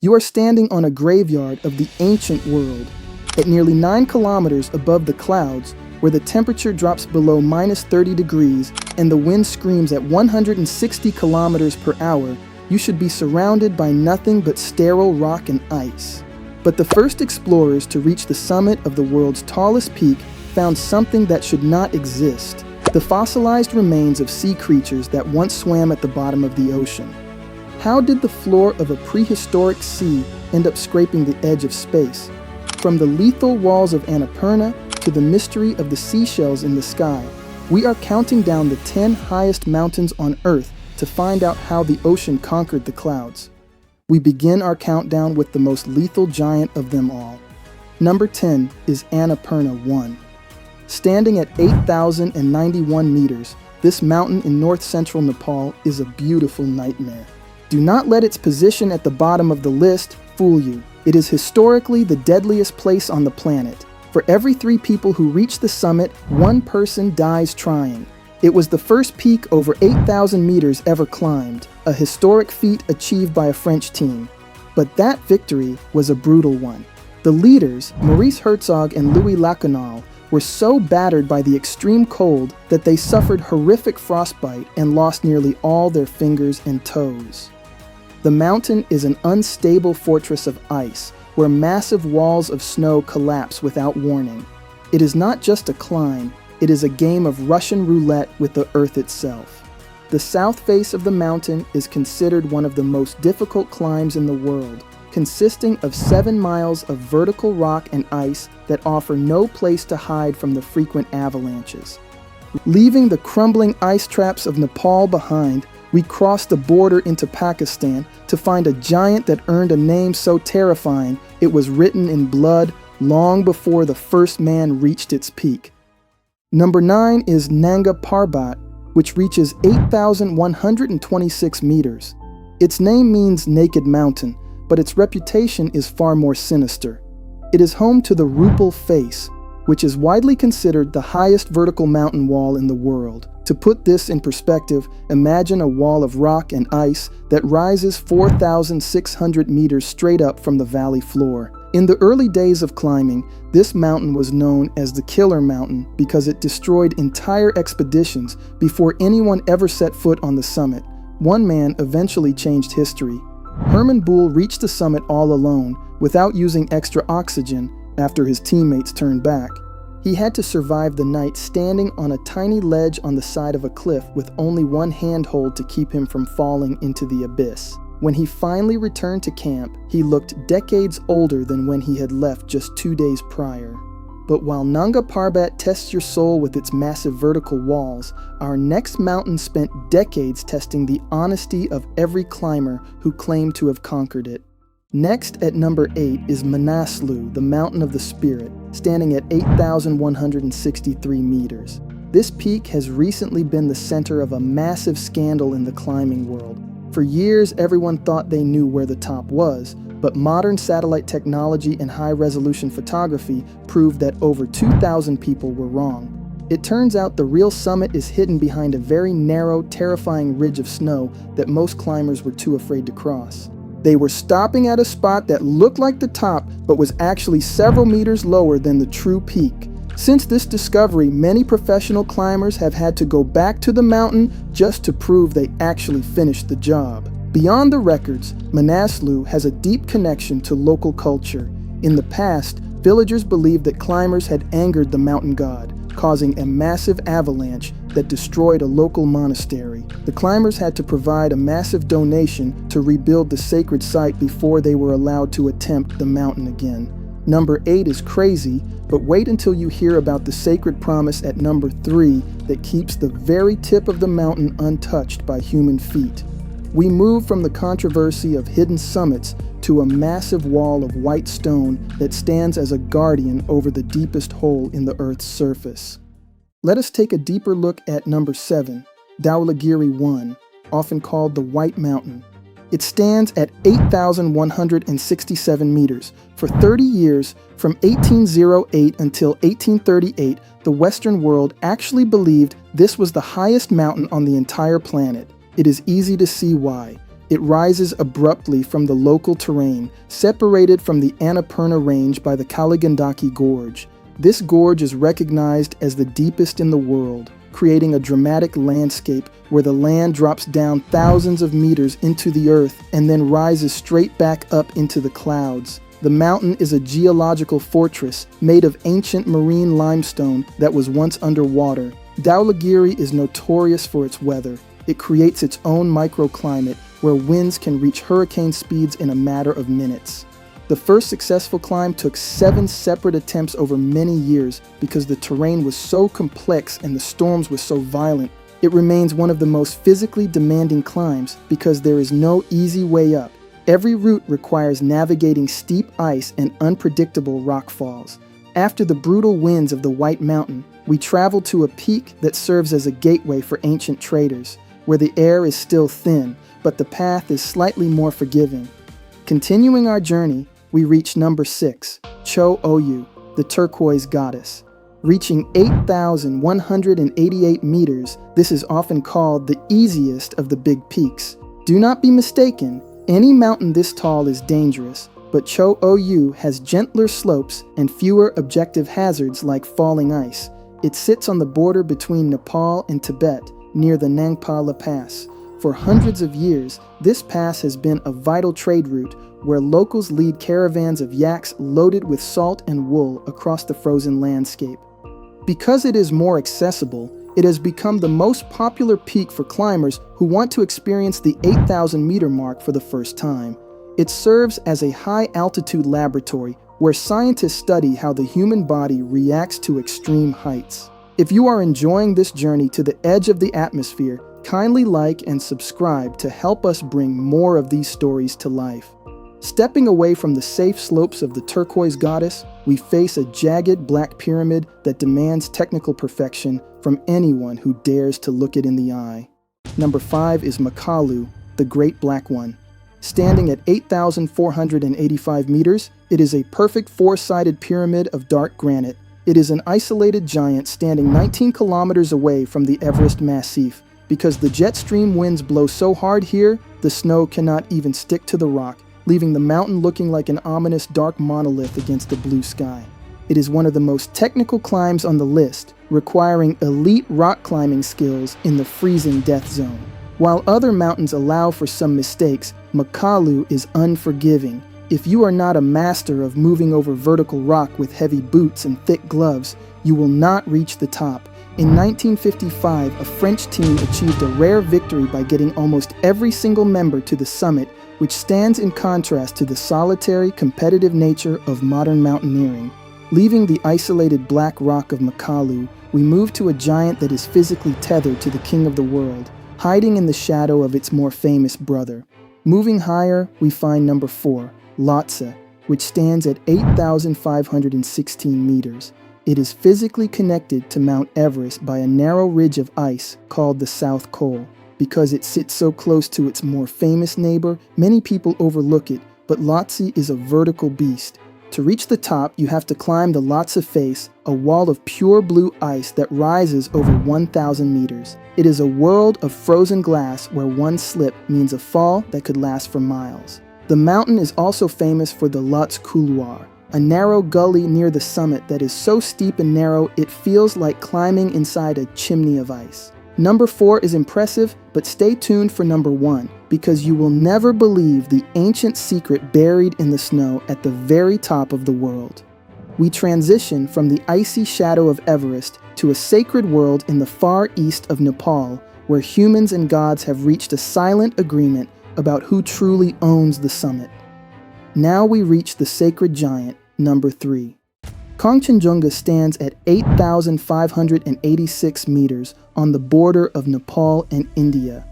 You are standing on a graveyard of the ancient world, at nearly 9 kilometers above the clouds, where the temperature drops below -30 degrees and the wind screams at 160 kilometers per hour. You should be surrounded by nothing but sterile rock and ice. But the first explorers to reach the summit of the world's tallest peak found something that should not exist: the fossilized remains of sea creatures that once swam at the bottom of the ocean. How did the floor of a prehistoric sea end up scraping the edge of space? From the lethal walls of Annapurna to the mystery of the seashells in the sky, we are counting down the 10 highest mountains on Earth to find out how the ocean conquered the clouds. We begin our countdown with the most lethal giant of them all. Number 10 is Annapurna One. Standing at 8,091 meters, this mountain in north-central Nepal is a beautiful nightmare. Do not let its position at the bottom of the list fool you. It is historically the deadliest place on the planet. For every 3 people who reach the summit, 1 person dies trying. It was the first peak over 8,000 meters ever climbed, a historic feat achieved by a French team. But that victory was a brutal one. The leaders, Maurice Herzog and Louis Lacanal, were so battered by the extreme cold that they suffered horrific frostbite and lost nearly all their fingers and toes. The mountain is an unstable fortress of ice, where massive walls of snow collapse without warning. It is not just a climb, it is a game of Russian roulette with the Earth itself. The south face of the mountain is considered one of the most difficult climbs in the world, consisting of 7 miles of vertical rock and ice that offer no place to hide from the frequent avalanches. Leaving the crumbling ice traps of Nepal behind, we cross the border into Pakistan to find a giant that earned a name so terrifying it was written in blood long before the first man reached its peak. Number 9 is Nanga Parbat, which reaches 8,126 meters. Its name means naked mountain, but its reputation is far more sinister. It is home to the Rupal Face, which is widely considered the highest vertical mountain wall in the world. To put this in perspective, imagine a wall of rock and ice that rises 4,600 meters straight up from the valley floor. In the early days of climbing, this mountain was known as the Killer Mountain because it destroyed entire expeditions before anyone ever set foot on the summit. One man eventually changed history. Herman Boole reached the summit all alone, without using extra oxygen, after his teammates turned back. He had to survive the night standing on a tiny ledge on the side of a cliff with only one handhold to keep him from falling into the abyss. When he finally returned to camp, he looked decades older than when he had left just 2 days prior. But while Nanga Parbat tests your soul with its massive vertical walls, our next mountain spent decades testing the honesty of every climber who claimed to have conquered it. Next, at number 8, is Manaslu, the Mountain of the Spirit, standing at 8,163 meters. This peak has recently been the center of a massive scandal in the climbing world. For years, everyone thought they knew where the top was, but modern satellite technology and high-resolution photography proved that over 2,000 people were wrong. It turns out the real summit is hidden behind a very narrow, terrifying ridge of snow that most climbers were too afraid to cross. They were stopping at a spot that looked like the top, but was actually several meters lower than the true peak. Since this discovery, many professional climbers have had to go back to the mountain just to prove they actually finished the job. Beyond the records, Manaslu has a deep connection to local culture. In the past, villagers believed that climbers had angered the mountain god, causing a massive avalanche that destroyed a local monastery. The climbers had to provide a massive donation to rebuild the sacred site before they were allowed to attempt the mountain again. Number 8 is crazy, but wait until you hear about the sacred promise at number 3 that keeps the very tip of the mountain untouched by human feet. We move from the controversy of hidden summits to a massive wall of white stone that stands as a guardian over the deepest hole in the Earth's surface. Let us take a deeper look at number 7, Dhaulagiri One, often called the White Mountain. It stands at 8,167 meters. For 30 years, from 1808 until 1838, the Western world actually believed this was the highest mountain on the entire planet. It is easy to see why. It rises abruptly from the local terrain, separated from the Annapurna Range by the Kaligandaki Gorge. This gorge is recognized as the deepest in the world, creating a dramatic landscape where the land drops down thousands of meters into the earth and then rises straight back up into the clouds. The mountain is a geological fortress made of ancient marine limestone that was once underwater. Dhaulagiri is notorious for its weather. It creates its own microclimate where winds can reach hurricane speeds in a matter of minutes. The first successful climb took 7 separate attempts over many years because the terrain was so complex and the storms were so violent. It remains one of the most physically demanding climbs because there is no easy way up. Every route requires navigating steep ice and unpredictable rock falls. After the brutal winds of the White Mountain, we travel to a peak that serves as a gateway for ancient traders, where the air is still thin, but the path is slightly more forgiving. Continuing our journey, we reach number 6, Cho Oyu, the turquoise goddess. Reaching 8,188 meters, this is often called the easiest of the big peaks. Do not be mistaken, any mountain this tall is dangerous, but Cho Oyu has gentler slopes and fewer objective hazards like falling ice. It sits on the border between Nepal and Tibet, near the Nanga Parbat Pass. For hundreds of years, this pass has been a vital trade route where locals lead caravans of yaks loaded with salt and wool across the frozen landscape. Because it is more accessible, it has become the most popular peak for climbers who want to experience the 8,000-meter mark for the first time. It serves as a high-altitude laboratory where scientists study how the human body reacts to extreme heights. If you are enjoying this journey to the edge of the atmosphere, kindly like and subscribe to help us bring more of these stories to life. Stepping away from the safe slopes of the turquoise goddess, we face a jagged black pyramid that demands technical perfection from anyone who dares to look it in the eye. Number 5 is Makalu, the Great Black One. Standing at 8,485 meters, it is a perfect 4-sided pyramid of dark granite. It is an isolated giant standing 19 kilometers away from the Everest Massif. Because the jet stream winds blow so hard here, the snow cannot even stick to the rock, leaving the mountain looking like an ominous dark monolith against the blue sky. It is one of the most technical climbs on the list, requiring elite rock climbing skills in the freezing death zone. While other mountains allow for some mistakes, Makalu is unforgiving. If you are not a master of moving over vertical rock with heavy boots and thick gloves, you will not reach the top. In 1955, a French team achieved a rare victory by getting almost every single member to the summit, which stands in contrast to the solitary, competitive nature of modern mountaineering. Leaving the isolated black rock of Makalu, we move to a giant that is physically tethered to the king of the world, hiding in the shadow of its more famous brother. Moving higher, we find number 4, Lhotse, which stands at 8,516 meters. It is physically connected to Mount Everest by a narrow ridge of ice called the South Col. Because it sits so close to its more famous neighbor, many people overlook it, but Lhotse is a vertical beast. To reach the top, you have to climb the Lhotse face, a wall of pure blue ice that rises over 1,000 meters. It is a world of frozen glass where one slip means a fall that could last for miles. The mountain is also famous for the Lhotse Couloir, a narrow gully near the summit that is so steep and narrow it feels like climbing inside a chimney of ice. Number 4 is impressive, but stay tuned for number 1, because you will never believe the ancient secret buried in the snow at the very top of the world. We transition from the icy shadow of Everest to a sacred world in the far east of Nepal, where humans and gods have reached a silent agreement about who truly owns the summit. Now we reach the sacred giant, number 3. Kangchenjunga stands at 8,586 meters on the border of Nepal and India.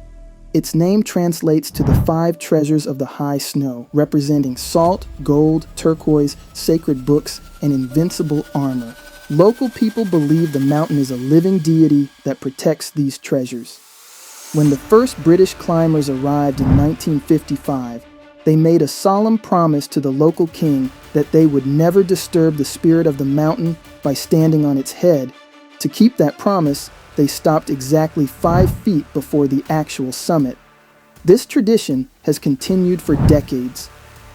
Its name translates to the 5 treasures of the high snow, representing salt, gold, turquoise, sacred books, and invincible armor. Local people believe the mountain is a living deity that protects these treasures. When the first British climbers arrived in 1955, they made a solemn promise to the local king that they would never disturb the spirit of the mountain by standing on its head. To keep that promise, they stopped exactly 5 feet before the actual summit. This tradition has continued for decades.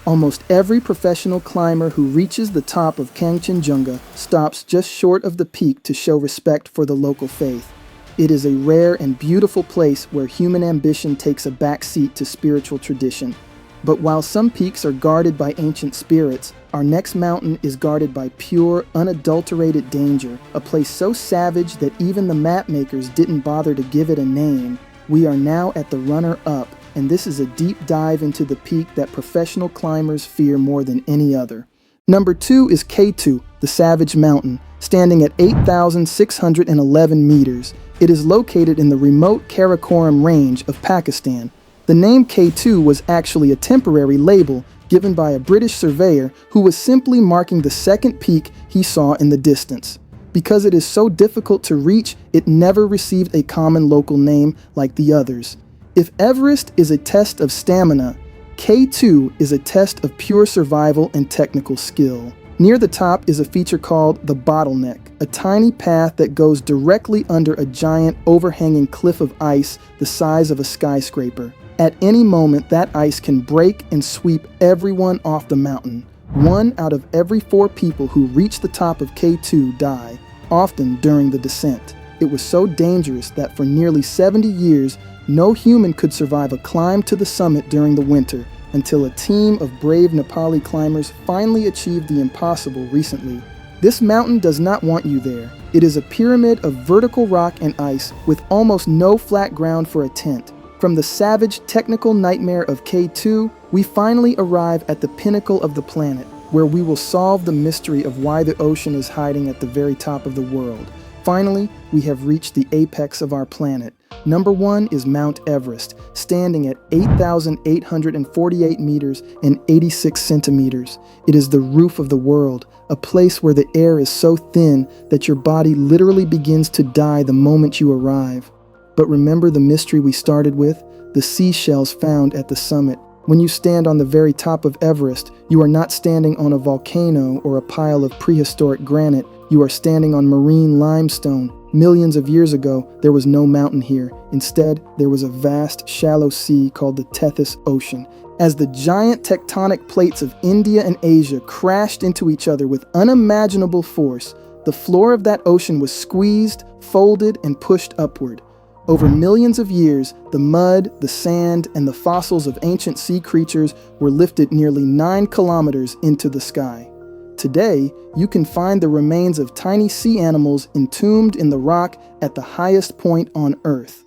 Almost every professional climber who reaches the top of Kangchenjunga stops just short of the peak to show respect for the local faith. It is a rare and beautiful place where human ambition takes a backseat to spiritual tradition. But while some peaks are guarded by ancient spirits, our next mountain is guarded by pure, unadulterated danger, a place so savage that even the map makers didn't bother to give it a name. We are now at the runner-up, and this is a deep dive into the peak that professional climbers fear more than any other. Number 2 is K2, the Savage Mountain, standing at 8,611 meters. It is located in the remote Karakoram range of Pakistan. The name K2 was actually a temporary label given by a British surveyor who was simply marking the second peak he saw in the distance. Because it is so difficult to reach, it never received a common local name like the others. If Everest is a test of stamina, K2 is a test of pure survival and technical skill. Near the top is a feature called the Bottleneck, a tiny path that goes directly under a giant overhanging cliff of ice the size of a skyscraper. At any moment, that ice can break and sweep everyone off the mountain. 1 out of every 4 people who reach the top of K2 die, often during the descent. It was so dangerous that for nearly 70 years, no human could survive a climb to the summit during the winter, until a team of brave Nepali climbers finally achieved the impossible recently. This mountain does not want you there. It is a pyramid of vertical rock and ice with almost no flat ground for a tent. From the savage technical nightmare of K2, we finally arrive at the pinnacle of the planet, where we will solve the mystery of why the ocean is hiding at the very top of the world. Finally, we have reached the apex of our planet. Number 1 is Mount Everest, standing at 8,848 meters and 86 centimeters. It is the roof of the world, a place where the air is so thin that your body literally begins to die the moment you arrive. But remember the mystery we started with? The seashells found at the summit. When you stand on the very top of Everest, you are not standing on a volcano or a pile of prehistoric granite. You are standing on marine limestone. Millions of years ago, there was no mountain here. Instead, there was a vast, shallow sea called the Tethys Ocean. As the giant tectonic plates of India and Asia crashed into each other with unimaginable force, the floor of that ocean was squeezed, folded, and pushed upward. Over millions of years, the mud, the sand, and the fossils of ancient sea creatures were lifted nearly 9 kilometers into the sky. Today, you can find the remains of tiny sea animals entombed in the rock at the highest point on Earth.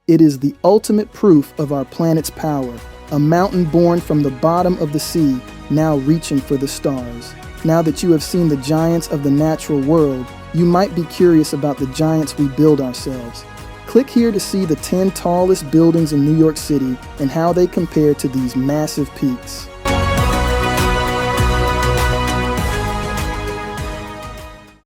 It is the ultimate proof of our planet's power, a mountain born from the bottom of the sea, now reaching for the stars. Now that you have seen the giants of the natural world, you might be curious about the giants we build ourselves. Click here to see the 10 tallest buildings in New York City and how they compare to these massive peaks.